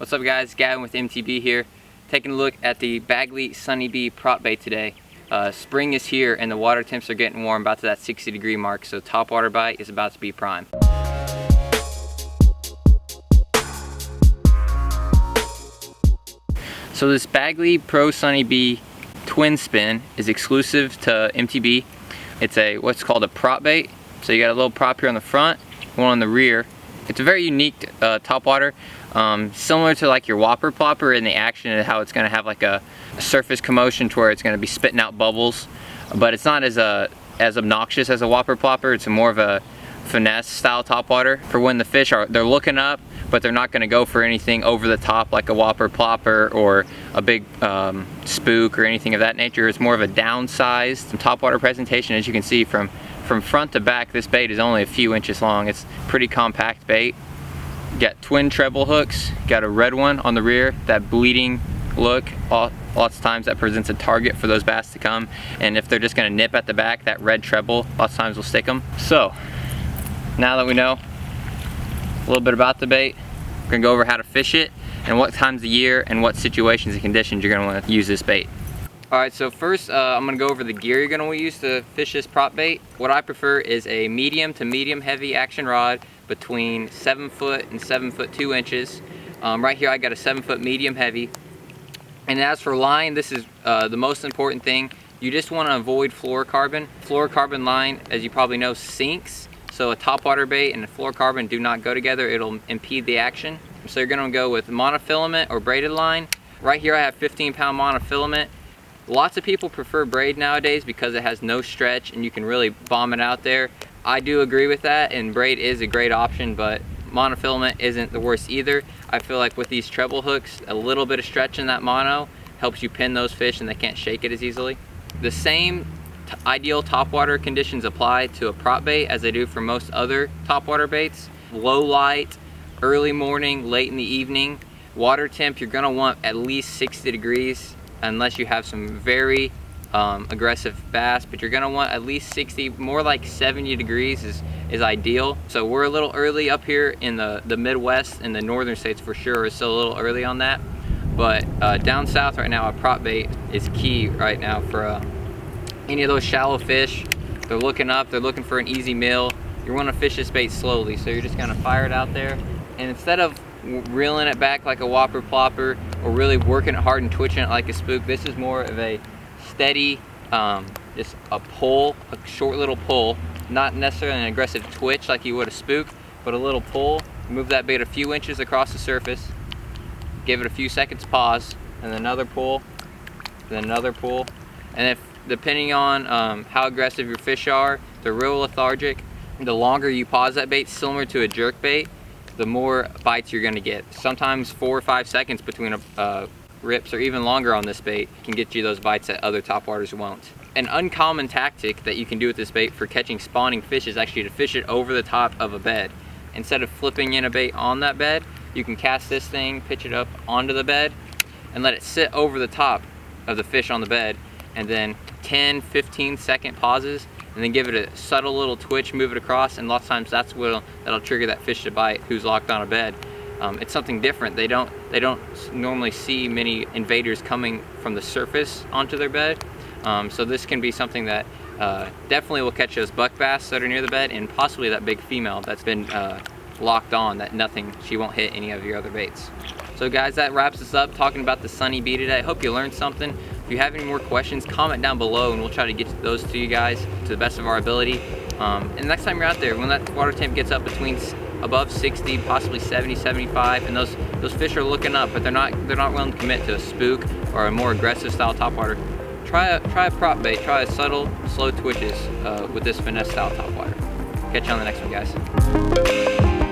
What's up guys, Gavin with MTB here, taking a look at the Bagley Sunny Bee prop bait today. Spring is here and the water temps are getting warm, about to that 60-degree mark, so topwater bite is about to be prime. So this Bagley Pro Sunny Bee twin spin is exclusive to MTB. It's what's called a prop bait. So you got a little prop here on the front, one on the rear. It's a very unique topwater. Similar to like your whopper plopper in the action and how it's going to have like a surface commotion to where it's going to be spitting out bubbles, but it's not as obnoxious as a whopper plopper. It's more of a finesse style topwater for when the fish they're looking up, but they're not going to go for anything over the top like a whopper plopper or a big spook or anything of that nature. It's more of a downsized topwater presentation. As you can see from front to back, this bait is only a few inches long. It's pretty compact bait. Got twin treble hooks, got a red one on the rear, that bleeding look. Lots of times that presents a target for those bass to come, and if they're just going to nip at the back, that red treble lots of times will stick them. So now that we know a little bit about the bait, we're going to go over how to fish it and what times of year and what situations and conditions you're going to want to use this bait. Alright, so first I'm going to go over the gear you're going to use to fish this prop bait. What I prefer is a medium to medium heavy action rod between 7 foot and 7 foot 2 inches. Right here I got a 7 foot medium heavy. And as for line, this is the most important thing. You just want to avoid fluorocarbon. Fluorocarbon line, as you probably know, sinks. So a topwater bait and a fluorocarbon do not go together. It'll impede the action. So you're going to go with monofilament or braided line. Right here I have 15-pound monofilament. Lots of people prefer braid nowadays because it has no stretch and you can really bomb it out there. I do agree with that, and braid is a great option, but monofilament isn't the worst either. I feel like with these treble hooks, a little bit of stretch in that mono helps you pin those fish and they can't shake it as easily. The same ideal topwater conditions apply to a prop bait as they do for most other topwater baits. Low light, early morning, late in the evening. Water temp, you're gonna want at least 60 degrees unless you have some very aggressive bass, but you're gonna want at least 60, more like 70 degrees is ideal. So we're a little early up here in the Midwest and the northern states for sure. It's still a little early on that, but down south right now a prop bait is key right now for any of those shallow fish. They're looking up, they're looking for an easy meal. You want to fish this bait slowly, so you're just gonna fire it out there, and instead of reeling it back like a whopper plopper or really working it hard and twitching it like a spook, this is more of a steady, just a pull, a short little pull, not necessarily an aggressive twitch like you would a spook, but a little pull. Move that bait a few inches across the surface, give it a few seconds pause, and then another pull, then another pull. And if depending on how aggressive your fish are, they're real lethargic, the longer you pause that bait, similar to a jerk bait, the more bites you're going to get. Sometimes 4 or 5 seconds between rips or even longer on this bait can get you those bites that other topwaters won't. An uncommon tactic that you can do with this bait for catching spawning fish is actually to fish it over the top of a bed. Instead of flipping in a bait on that bed, you can cast this thing, pitch it up onto the bed, and let it sit over the top of the fish on the bed, and then 10-15 second pauses, and then give it a subtle little twitch, move it across, and lots of times that'll trigger that fish to bite who's locked on a bed. It's something different. They don't normally see many invaders coming from the surface onto their bed, so this can be something that definitely will catch those buck bass that are near the bed, and possibly that big female that's been locked on, that she won't hit any of your other baits. So guys, that wraps us up talking about the Sunny Bee today. I hope you learned something. If you have any more questions, comment down below and we'll try to get those to you guys to the best of our ability. And next time you're out there, when that water temp gets up between above 60, possibly 70, 75, and those fish are looking up, but they're not willing to commit to a spook or a more aggressive style topwater, try a prop bait, try a subtle, slow twitches with this finesse style topwater. Catch you on the next one, guys.